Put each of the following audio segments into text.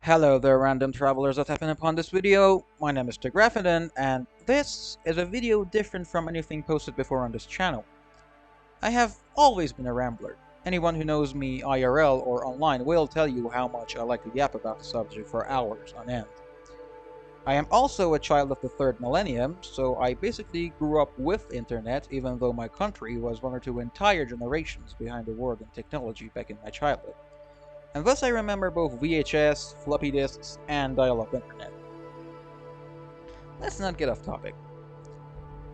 Hello there, random travelers that happen upon this video. My name is Tigrafidin, and this is a video different from anything posted before on this channel. I have always been a rambler. Anyone who knows me IRL or online will tell you how much I like to yap about the subject for hours on end. I am also a child of the third millennium, so I basically grew up with internet even though my country was one or two entire generations behind the world in technology back in my childhood. And thus I remember both VHS, floppy disks, and dial-up internet. Let's not get off topic.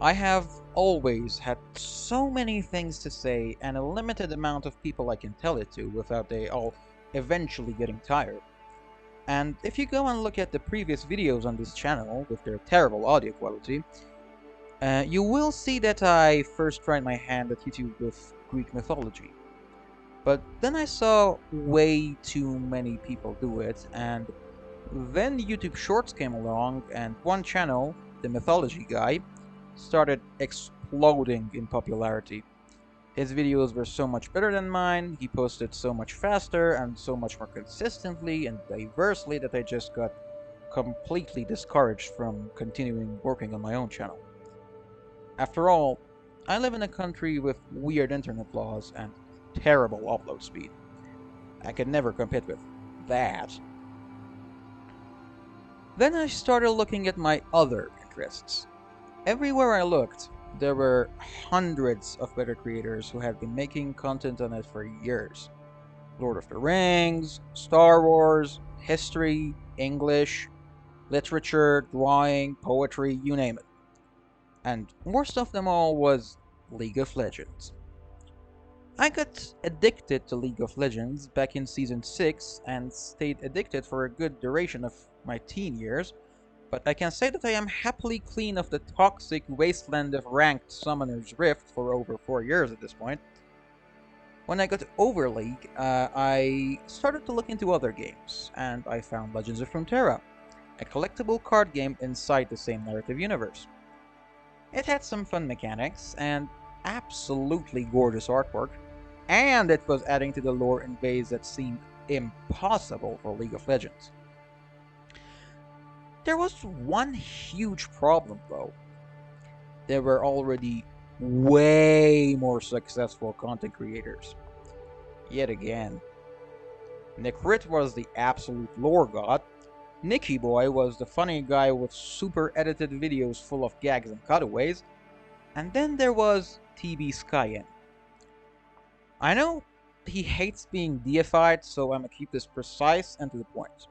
I have always had so many things to say and a limited amount of people I can tell it to without they all eventually getting tired. And if you go and look at the previous videos on this channel with their terrible audio quality, you will see that I first tried my hand at YouTube with Greek mythology. But then I saw way too many people do it, and then YouTube Shorts came along, and one channel, the Mythology Guy, started exploding in popularity. His videos were so much better than mine, he posted so much faster and so much more consistently and diversely that I just got completely discouraged from continuing working on my own channel. After all, I live in a country with weird internet laws and terrible upload speed. I could never compete with that. Then I started looking at my other interests. Everywhere I looked, there were hundreds of better creators who had been making content on it for years. Lord of the Rings, Star Wars, history, English, literature, drawing, poetry, you name it. And worst of them all was League of Legends. I got addicted to League of Legends back in Season 6 and stayed addicted for a good duration of my teen years, but I can say that I am happily clean of the toxic wasteland of ranked Summoner's Rift for over 4 years at this point. When I got over League, I started to look into other games, and I found Legends of Runeterra, a collectible card game inside the same narrative universe. It had some fun mechanics, and absolutely gorgeous artwork, and it was adding to the lore in ways that seemed impossible for League of Legends. There was one huge problem though. There were already way more successful content creators. Yet again. Nikrit was the absolute lore god, Nicky Boy was the funny guy with super edited videos full of gags and cutaways, and then there was TB Skyen. I know he hates being deified, so I'm gonna keep this precise and to the point.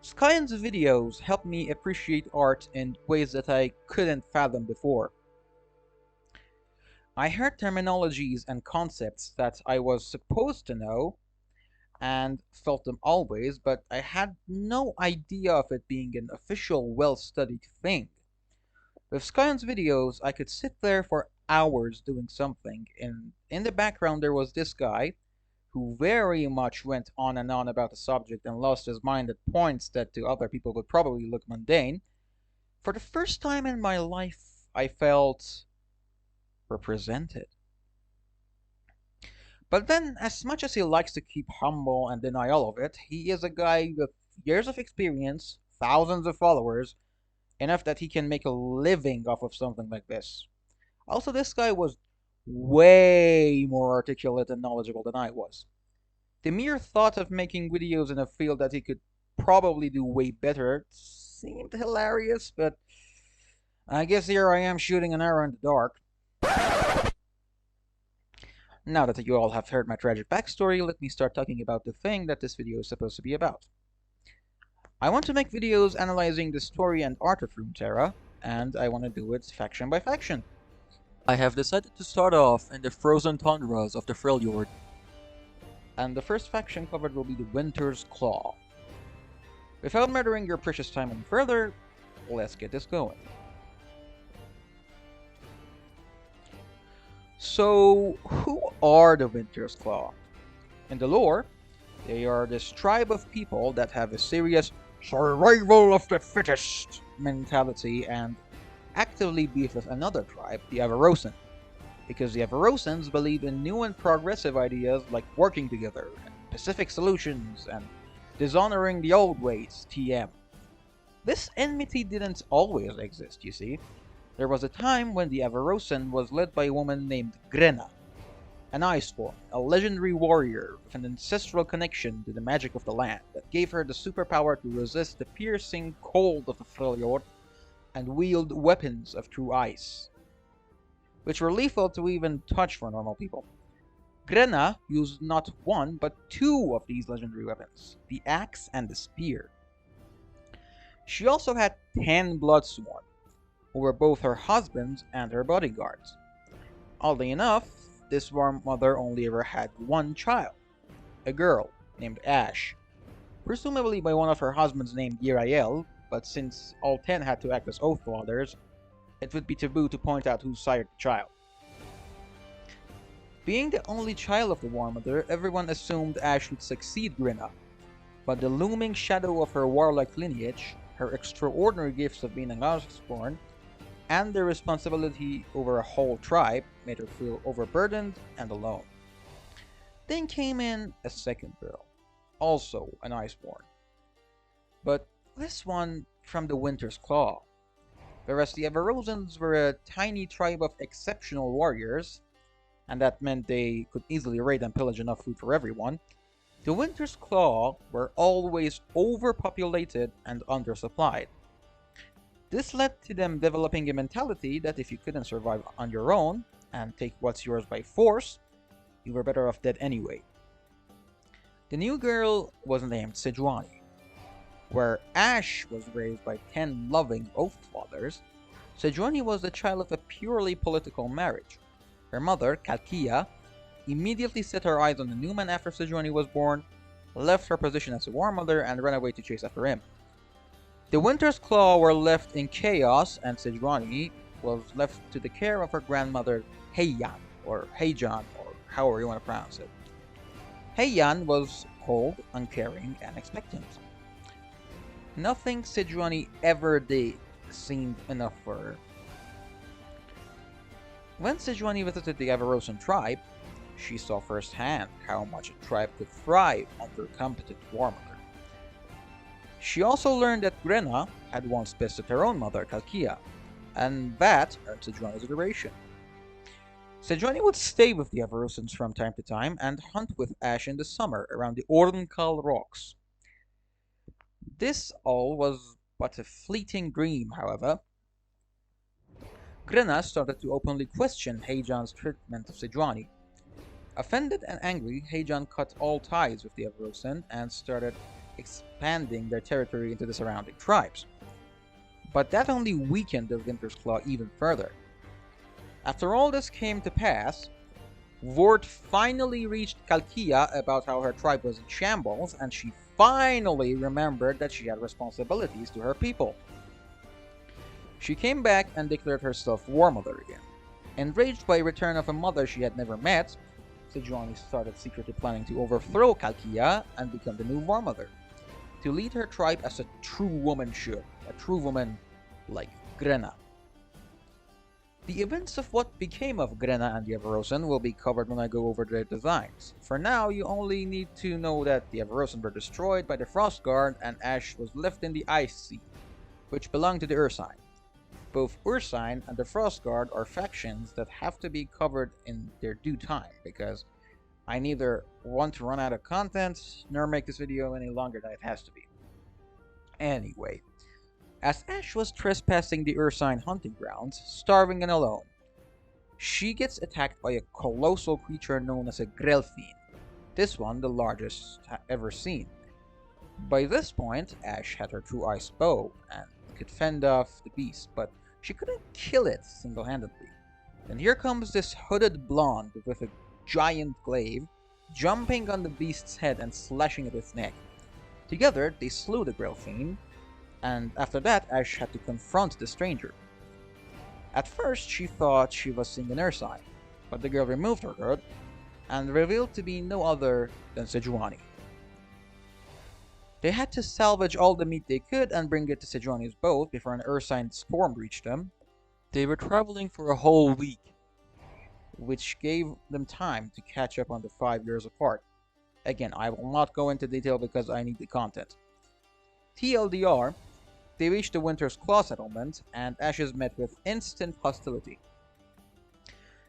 Skyen's videos helped me appreciate art in ways that I couldn't fathom before. I heard terminologies and concepts that I was supposed to know, and felt them always, but I had no idea of it being an official, well-studied thing. With Skyen's videos, I could sit there for hours doing something, and in the background there was this guy, who very much went on and on about the subject and lost his mind at points that to other people would probably look mundane. For the first time in my life, I felt represented. But then, as much as he likes to keep humble and deny all of it, he is a guy with years of experience, thousands of followers, enough that he can make a living off of something like this. Also, this guy was way more articulate and knowledgeable than I was. The mere thought of making videos in a field that he could probably do way better seemed hilarious, but I guess here I am shooting an arrow in the dark. Now that you all have heard my tragic backstory, let me start talking about the thing that this video is supposed to be about. I want to make videos analyzing the story and art of Runeterra, and I want to do it faction by faction. I have decided to start off in the frozen tundras of the Freljord. And the first faction covered will be the Winter's Claw. Without murdering your precious time any further, let's get this going. So, who are the Winter's Claw? In the lore, they are this tribe of people that have a serious survival of the fittest mentality and actively beef with another tribe, the Avarosan, because the Avarosans believe in new and progressive ideas like working together, and pacific solutions, and dishonoring the old ways, TM. This enmity didn't always exist, you see. There was a time when the Avarosan was led by a woman named Grena, an iceborn, a legendary warrior with an ancestral connection to the magic of the land that gave her the superpower to resist the piercing cold of the Freljord and wield weapons of true ice, which were lethal to even touch for normal people. Grena used not one, but two of these legendary weapons, the axe and the spear. She also had 10 Bloodsworn, who were both her husbands and her bodyguards. Oddly enough, this War Mother only ever had one child, a girl named Ash, presumably by one of her husbands named Yirael, but since all 10 had to act as Oath Fathers, it would be taboo to point out who sired the child. Being the only child of the War Mother, everyone assumed Ash would succeed Grena, but the looming shadow of her warlike lineage, her extraordinary gifts of being an Iceborn, and the responsibility over a whole tribe made her feel overburdened and alone. Then came in a second girl, also an Iceborn, but this one from the Winter's Claw. Whereas the Avarosans were a tiny tribe of exceptional warriors, and that meant they could easily raid and pillage enough food for everyone, the Winter's Claw were always overpopulated and undersupplied. This led to them developing a mentality that if you couldn't survive on your own and take what's yours by force, you were better off dead anyway. The new girl was named Sejuani. Where Ash was raised by 10 loving Oath Fathers, Sejuani was the child of a purely political marriage. Her mother, Kalkia, immediately set her eyes on the new man after Sejuani was born, left her position as a War Mother, and ran away to chase after him. The Winter's Claw were left in chaos, and Sejuani was left to the care of her grandmother, Heian, or Heijan, or however you want to pronounce it. Heian was cold, uncaring, and expectant. Nothing Sejuani ever did seemed enough for her. When Sejuani visited the Avarosan tribe, she saw firsthand how much a tribe could thrive under a competent War Mother. She also learned that Grena had once bested her own mother, Kalkia, and that earned Sejuani's adoration. Sejuani would stay with the Avarosans from time to time and hunt with Ash in the summer around the Ordenkal rocks. This all was but a fleeting dream, however. Grena started to openly question Heijan's treatment of Sejuani. Offended and angry, Heijan cut all ties with the Avarosan and started expanding their territory into the surrounding tribes. But that only weakened the Winter's Claw even further. After all this came to pass, word finally reached Kalkia about how her tribe was in shambles, and she finally remembered that she had responsibilities to her people. She came back and declared herself War Mother again. Enraged by the return of a mother she had never met, Sejuani started secretly planning to overthrow Kalkia and become the new War Mother, to lead her tribe as a true woman should, a true woman like Grena. The events of what became of Grena and the Avarosan will be covered when I go over their designs. For now, you only need to know that the Avarosan were destroyed by the Frost Guard and Ash was left in the Ice Sea, which belonged to the Ursine. Both Ursine and the Frost Guard are factions that have to be covered in their due time, because I neither want to run out of content, nor make this video any longer than it has to be. Anyway, as Ash was trespassing the Ursine hunting grounds, starving and alone, she gets attacked by a colossal creature known as a Grelfin, this one the largest ever seen. By this point, Ash had her true ice bow and could fend off the beast, but she couldn't kill it single-handedly. Then here comes this hooded blonde with a giant glaive, jumping on the beast's head and slashing at its neck. Together, they slew the Grelfin, and after that, Ash had to confront the stranger. At first, she thought she was seeing an Ursine, but the girl removed her hood and revealed to be no other than Sejuani. They had to salvage all the meat they could and bring it to Sejuani's boat before an Ursine storm reached them. They were traveling for a whole week, which gave them time to catch up on the 5 years apart. Again, I will not go into detail because I need the content. TLDR, they reached the Winter's Claw settlement, and Ash is met with instant hostility.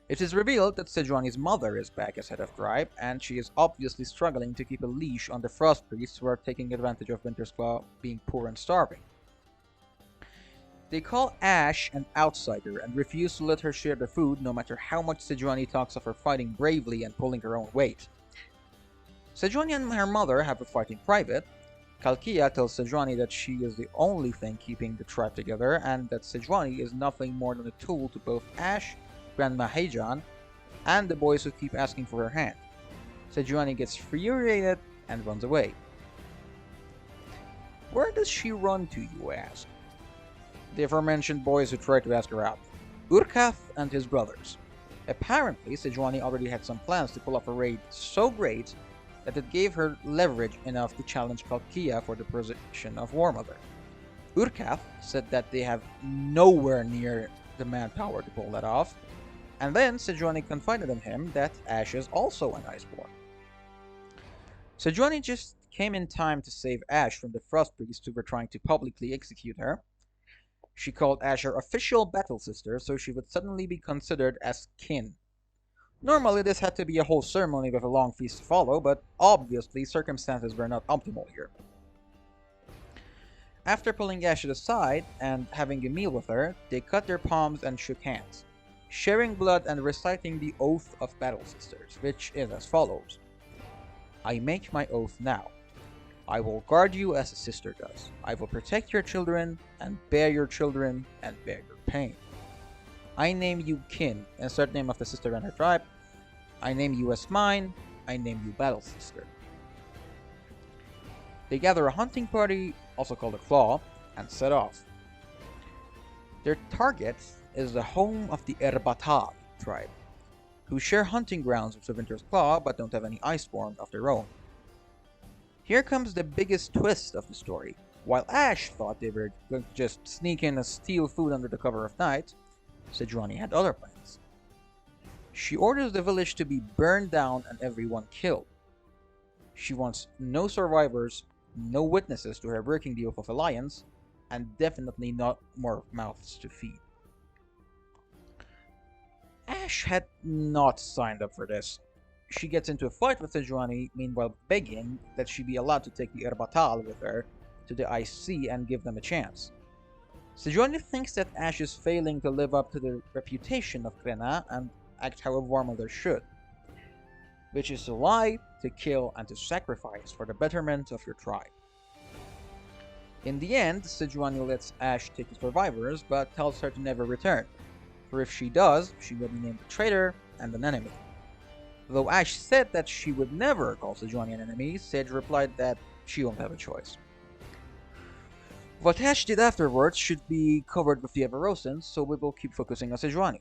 It is revealed that Sejuani's mother is back as head of tribe, and she is obviously struggling to keep a leash on the Frost Priests who are taking advantage of Winter's Claw being poor and starving. They call Ash an outsider and refuse to let her share the food no matter how much Sejuani talks of her fighting bravely and pulling her own weight. Sejuani and her mother have a fight in private. Kalkia tells Sejuani that she is the only thing keeping the tribe together and that Sejuani is nothing more than a tool to both Ash, Grandma Heijan, and the boys who keep asking for her hand. Sejuani gets infuriated and runs away. Where does she run to, you ask? The aforementioned boys who tried to ask her out. Urkath and his brothers. Apparently, Sejuani already had some plans to pull off a raid so great that it gave her leverage enough to challenge Kalkia for the position of War Mother. Urkath said that they have nowhere near the manpower to pull that off, and then Sejuani confided in him that Ash is also an Iceborn. Sejuani just came in time to save Ash from the Frost Priests who were trying to publicly execute her. She called Ash her official battle sister, so she would suddenly be considered as kin. Normally this had to be a whole ceremony with a long feast to follow, but obviously circumstances were not optimal here. After pulling Ash aside and having a meal with her, they cut their palms and shook hands, sharing blood and reciting the Oath of Battle Sisters, which is as follows. I make my oath now. I will guard you as a sister does. I will protect your children, and bear your children, and bear your pain. I name you kin, insert name of the sister and her tribe. I name you as mine. I name you battle sister. They gather a hunting party, also called a claw, and set off. Their target is the home of the Erbatal tribe, who share hunting grounds with the Winter's Claw but don't have any Iceborn of their own. Here comes the biggest twist of the story. While Ash thought they were going to just sneak in and steal food under the cover of night, Sejuani had other plans. She orders the village to be burned down and everyone killed. She wants no survivors, no witnesses to her breaking the Oath of Alliance, and definitely not more mouths to feed. Ash had not signed up for this. She gets into a fight with Sejuani, meanwhile begging that she be allowed to take the Erbatal with her to the Ice Sea and give them a chance. Sejuani thinks that Ash is failing to live up to the reputation of Krena and act how a War Mother should, which is to lie, to kill, and to sacrifice for the betterment of your tribe. In the end, Sejuani lets Ash take the survivors, but tells her to never return, for if she does, she will be named a traitor and an enemy. Though Ash said that she would never call Sejuani an enemy, Sage replied that she won't have a choice. What Ash did afterwards should be covered with the Everosans, so we will keep focusing on Sejuani.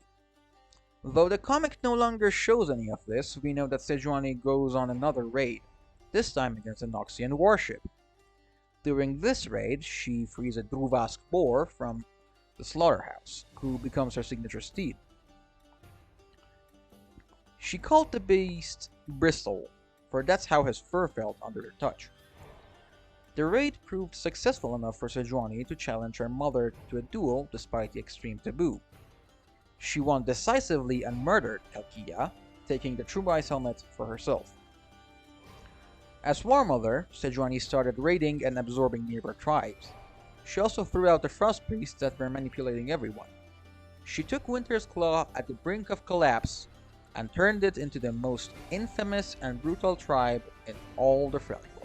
Though the comic no longer shows any of this, we know that Sejuani goes on another raid, this time against a Noxian warship. During this raid, she frees a Druvask boar from the slaughterhouse, who becomes her signature steed. She called the beast Bristle, for that's how his fur felt under her touch. The raid proved successful enough for Sejuani to challenge her mother to a duel despite the extreme taboo. She won decisively and murdered Kalkia, taking the True Ice helmet for herself. As War Mother, Sejuani started raiding and absorbing nearby tribes. She also threw out the Frost Priests that were manipulating everyone. She took Winter's Claw at the brink of collapse and turned it into the most infamous and brutal tribe in all the Freljord.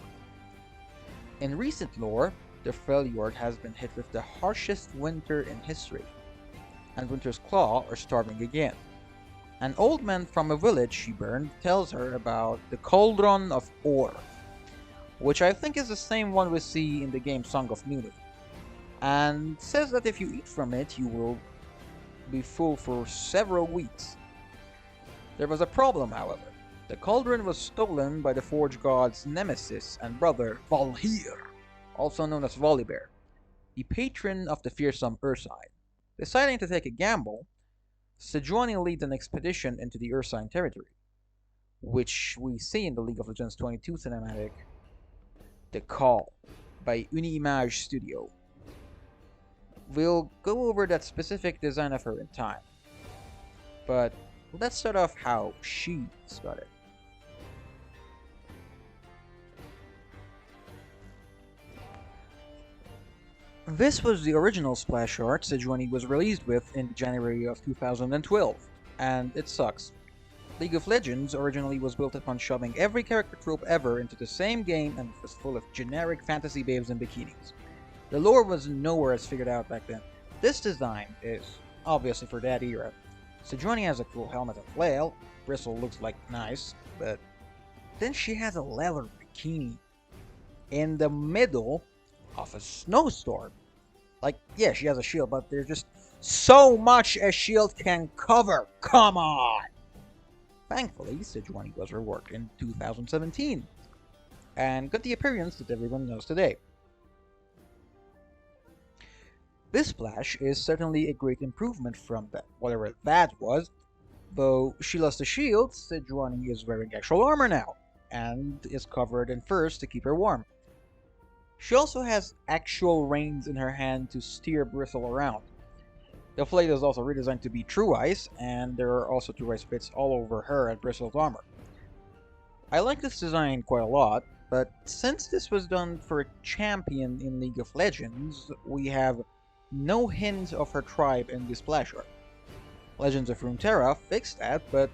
In recent lore, the Freljord has been hit with the harshest winter in history, and Winter's Claw are starving again. An old man from a village she burned tells her about the Cauldron of Ore, which I think is the same one we see in the game Song of Nunu, and says that if you eat from it, you will be full for several weeks. There was a problem, however. The cauldron was stolen by the Forge God's nemesis and brother, Valhir, also known as Volibear, the patron of the fearsome Ursine. Deciding to take a gamble, Sejuani leads an expedition into the Ursine territory. which we see in the League of Legends 22 cinematic, The Call by Uniimage Studio. We'll go over that specific design of her in time, but let's start off how she started. This was the original splash art Sejuani was released with in January of 2012, and it sucks. League of Legends originally was built upon shoving every character trope ever into the same game and was full of generic fantasy babes in bikinis. The lore was nowhere as figured out back then. This design is obviously for that era. Sejuani has a cool helmet and flail, Bristle looks like nice, but then she has a leather bikini in the middle of a snowstorm. Like, yeah, she has a shield, but there's just so much a shield can cover. Come on! Thankfully, Sejuani was reworked in 2017, and got the appearance that everyone knows today. This splash is certainly a great improvement from that, whatever that was, though she lost the shield, Sejuani is wearing actual armor now, and is covered in furs to keep her warm. She also has actual reins in her hand to steer Bristle around. The blade is also redesigned to be true ice, and there are also true ice bits all over her and Bristle's armor. I like this design quite a lot, but since this was done for a champion in League of Legends, we have no hint of her tribe in this splash art. Legends of Runeterra fixed that, but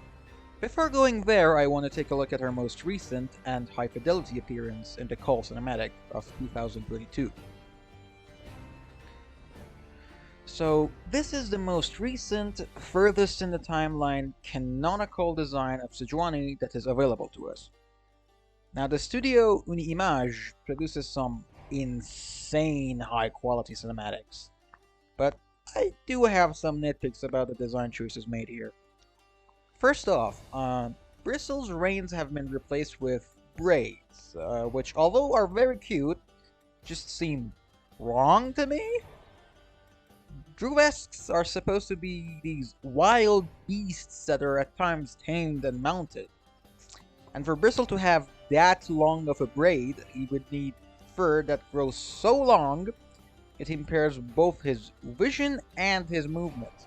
before going there, I want to take a look at her most recent and high-fidelity appearance in the Call cinematic of 2022. So, this is the most recent, furthest in the timeline, canonical design of Sejuani that is available to us. Now, the studio Uniimage produces some insane high-quality cinematics, but I do have some nitpicks about the design choices made here. First off, Bristle's reins have been replaced with braids, which, although are very cute, just seem wrong to me. Druesks are supposed to be these wild beasts that are at times tamed and mounted. And for Bristle to have that long of a braid, he would need fur that grows so long it impairs both his vision and his movement.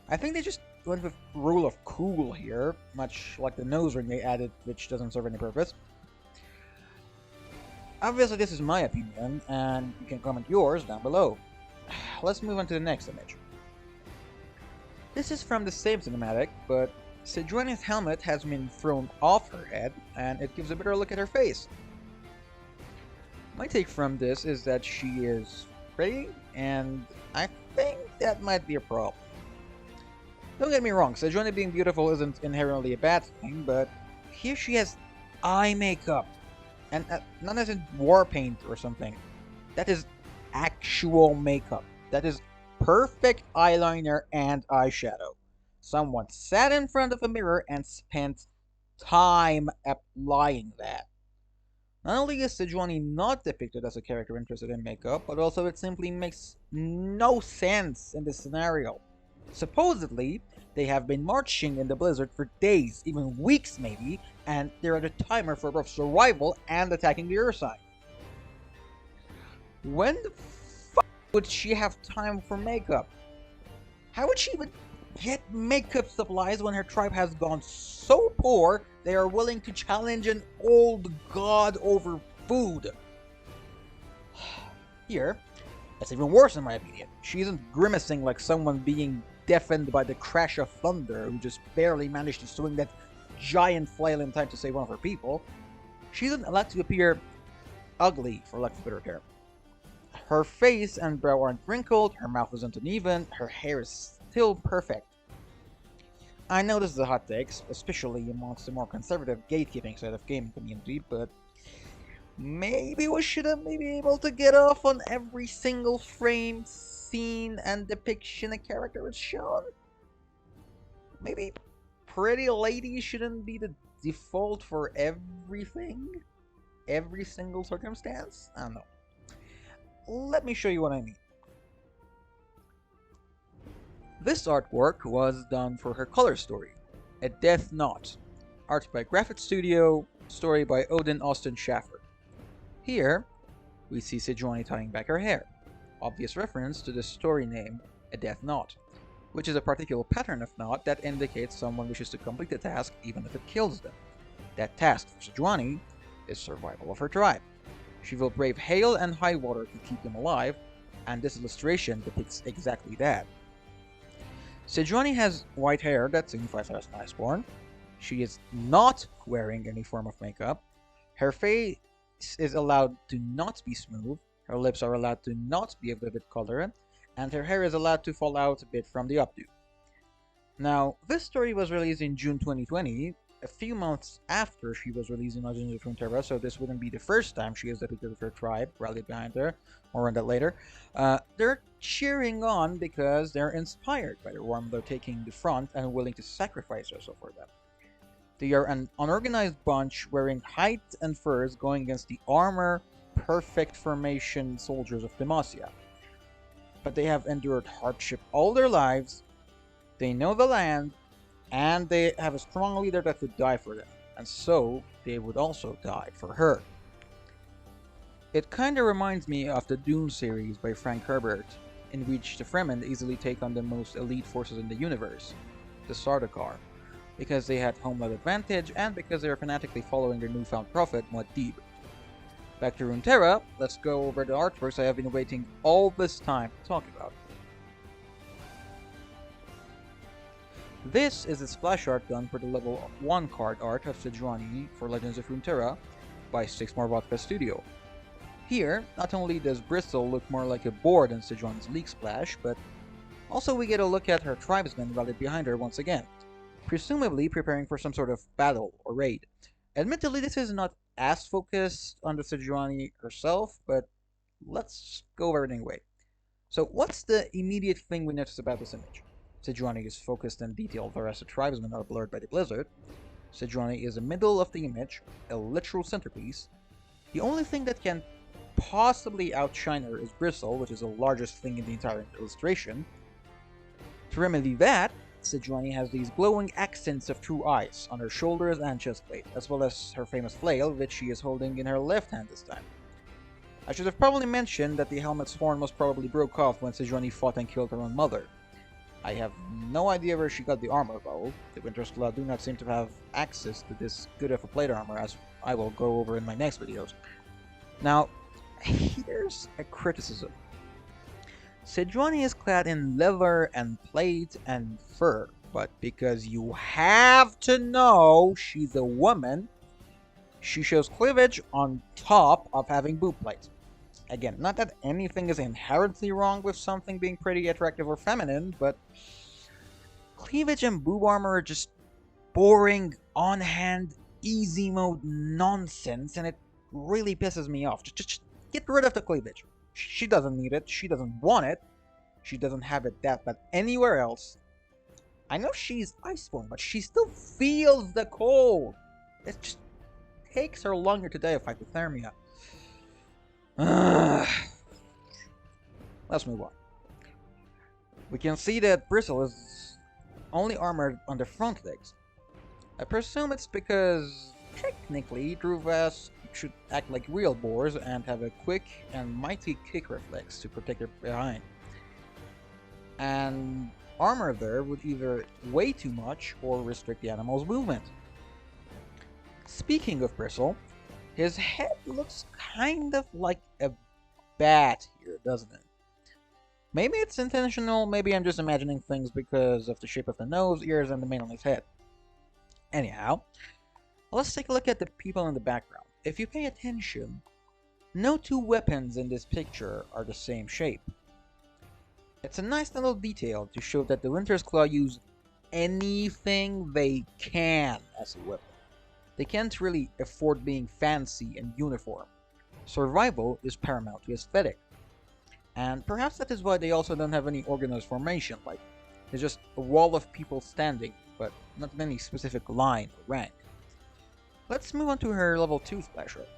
I think they just went with rule of cool here, much like the nose ring they added, which doesn't serve any purpose. Obviously this is my opinion, and you can comment yours down below. Let's move on to the next image. This is from the same cinematic, but Sejuani's helmet has been thrown off her head, and it gives a better look at her face. My take from this is that she is pretty, and I think that might be a problem. Don't get me wrong, Sejuani being beautiful isn't inherently a bad thing, but here she has eye makeup, and not as in war paint or something. That is actual makeup. That is perfect eyeliner and eyeshadow. Someone sat in front of a mirror and spent time applying that. Not only is Sejuani not depicted as a character interested in makeup, but also it simply makes no sense in this scenario. Supposedly, they have been marching in the blizzard for days, even weeks maybe, and they're at a timer for both survival and attacking the Earth sign. When the f*** would she have time for makeup? How would she even get makeup supplies when her tribe has gone so poor they are willing to challenge an old god over food? Here, that's even worse in my opinion. She isn't grimacing like someone being deafened by the crash of thunder who just barely managed to swing that giant flail in time to save one of her people. She isn't allowed to appear ugly, for lack of a better term. Her face and brow aren't wrinkled, her mouth isn't uneven, her hair is still perfect. I know this is a hot take, especially amongst the more conservative gatekeeping side of gaming community, but maybe we shouldn't be able to get off on every single frame, scene, and depiction a character is shown? Maybe pretty lady shouldn't be the default for everything? Every single circumstance? I don't know. Let me show you what I mean. This artwork was done for her color story, A Death Knot. art by Graphite Studio, story by Odin Austin Schaffer. Here, we see Sejuani tying back her hair, obvious reference to the story name, A Death Knot, which is a particular pattern of knot that indicates someone wishes to complete the task even if it kills them. That task for Sejuani is survival of her tribe. She will brave hail and high water to keep them alive, and this illustration depicts exactly that. Sejuani has white hair that signifies her as an Iceborn. She is not wearing any form of makeup. Her face is allowed to not be smooth, her lips are allowed to not be a vivid color, and her hair is allowed to fall out a bit from the updo. Now, this story was released in June 2020, a few months after she was released in Legends of Runeterra, so this wouldn't be the first time she is depicted with her tribe rallied behind her. More on that later. They're cheering on because they're inspired by their War Mother taking the front and willing to sacrifice herself for them. They are an unorganized bunch wearing hide and furs going against the armor, perfect formation soldiers of Demacia. But they have endured hardship all their lives, they know the land, and they have a strong leader that would die for them, and so they would also die for her. It kinda reminds me of the Dune series by Frank Herbert, in which the Fremen easily take on the most elite forces in the universe, the Sardaukar, because they had homeland advantage and because they are fanatically following their newfound prophet, Muad'Dib. Back to Runeterra, let's go over the artworks I have been waiting all this time to talk about. This is a splash art done for the level 1 card art of Sejuani for Legends of Runeterra by Sixmore Vodka Studio. Here, not only does Bristle look more like a boar than Sejuani's Leak Splash, but also we get a look at her tribesmen rallied behind her once again, presumably preparing for some sort of battle or raid. Admittedly, this is not as focused on the Sejuani herself, but let's go over it anyway. So what's the immediate thing we notice about this image? Sejuani is focused and detailed, whereas the tribesmen are blurred by the blizzard. Sejuani is the middle of the image, a literal centerpiece. The only thing that can possibly outshine her is Bristle, which is the largest thing in the entire illustration. To remedy that, Sejuani has these glowing accents of true eyes on her shoulders and chestplate, as well as her famous flail, which she is holding in her left hand this time. I should have probably mentioned that the helmet's horn was probably broke off when Sejuani fought and killed her own mother. I have no idea where she got the armor though. The Wintersclaw do not seem to have access to this good of a plate armor, as I will go over in my next videos. Now, here's a criticism. Sejuani is clad in leather and plate and fur, but because you have to know she's a woman, she shows cleavage on top of having boob plate. Again, not that anything is inherently wrong with something being pretty attractive or feminine, but cleavage and boob armor are just boring, on-hand, easy mode nonsense, and it really pisses me off. Just get rid of the cleavage. She doesn't need it, she doesn't want it, she doesn't have it that bad anywhere else. I know she's Iceborn, but she still feels the cold. It just takes her longer to die of hypothermia. Let's move on. We can see that Bristle is only armored on the front legs. I presume it's because, technically, Druvas should act like real boars and have a quick and mighty kick reflex to protect their behind. And armor there would either weigh too much or restrict the animal's movement. Speaking of Bristle, his head looks kind of like a bat here, doesn't it? Maybe it's intentional, maybe I'm just imagining things because of the shape of the nose, ears, and the mane on his head. Anyhow, let's take a look at the people in the background. If you pay attention, no two weapons in this picture are the same shape. It's a nice little detail to show that the Wintersclaw use anything they can as a weapon. They can't really afford being fancy and uniform. Survival is paramount to aesthetic. And perhaps that is why they also don't have any organized formation, like, there's just a wall of people standing, but not in any specific line or rank. Let's move on to her level 2 splash art.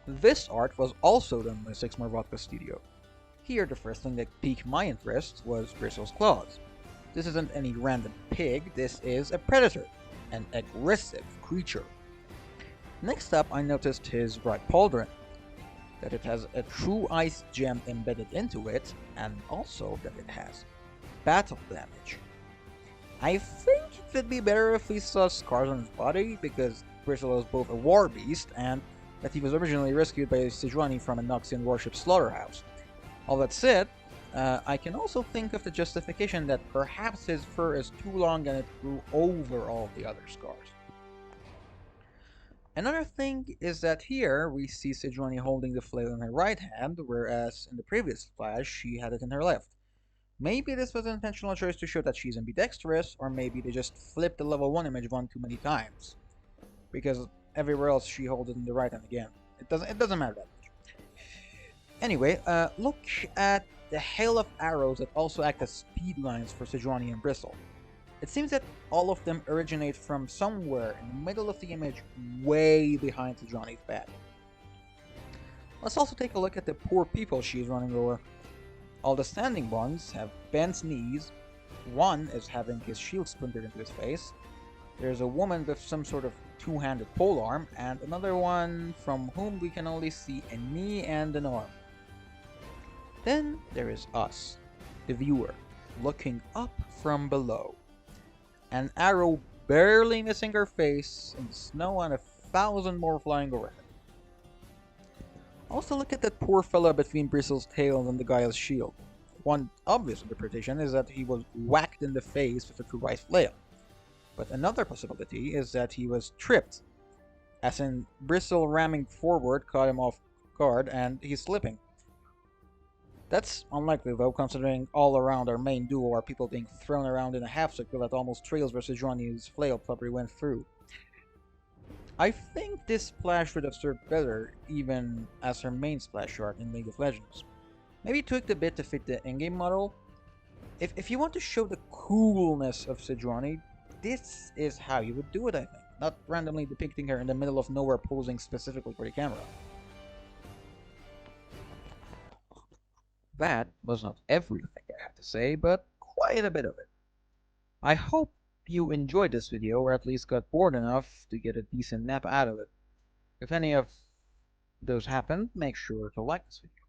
This art was also done by Sixmore Vodka Studio. Here, the first thing that piqued my interest was Bristle's claws. This isn't any random pig, this is a predator, an aggressive creature. Next up, I noticed his right pauldron, that it has a true ice gem embedded into it, and also that it has battle damage. I think it would be better if we saw scars on his body, because Bristle is both a war beast and that he was originally rescued by Sejuani from a Noxian warship slaughterhouse. All that said, I can also think of the justification that perhaps his fur is too long and it grew over all the other scars. Another thing is that here we see Sejuani holding the flail in her right hand, whereas in the previous flash she had it in her left. Maybe this was an intentional choice to show that she's ambidextrous, or maybe they just flipped the level 1 image one too many times. Because everywhere else she holds it in the right hand again. It doesn't matter that much. Anyway, look at the hail of arrows that also act as speed lines for Sejuani and Bristle. It seems that all of them originate from somewhere in the middle of the image, way behind Sejuani's back. Let's also take a look at the poor people she is running over. All the standing ones have bent knees, one is having his shield splintered into his face, there's a woman with some sort of two-handed polearm, and another one from whom we can only see a knee and an arm. Then there is us, the viewer, looking up from below. An arrow barely missing her face, in the snow and 1,000 more flying overhead. Also look at that poor fella between Bristle's tail and the guy's shield. One obvious interpretation is that he was whacked in the face with a true ice flail. But another possibility is that he was tripped, as in Bristle ramming forward caught him off guard and he's slipping. That's unlikely though, considering all around our main duo are people being thrown around in a half circle that almost trails where Sejuani's flail probably went through. I think this splash would have served better even as her main splash art in League of Legends. Maybe tweaked a bit to fit the in-game model. If you want to show the coolness of Sejuani, this is how you would do it, I think. Not randomly depicting her in the middle of nowhere posing specifically for the camera. That was not everything I have to say, but quite a bit of it. I hope you enjoyed this video, or at least got bored enough to get a decent nap out of it. If any of those happened, make sure to like this video.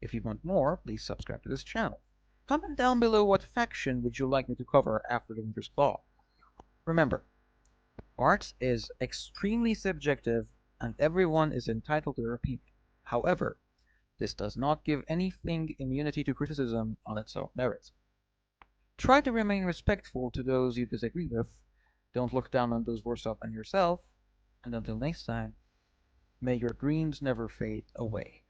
If you want more, please subscribe to this channel. Comment down below what faction would you like me to cover after the Winter's Claw. Remember, art is extremely subjective and everyone is entitled to their opinion. However, this does not give anything immunity to criticism on its own merit. Try to remain respectful to those you disagree with, don't look down on those worse off than yourself, and until next time, may your dreams never fade away.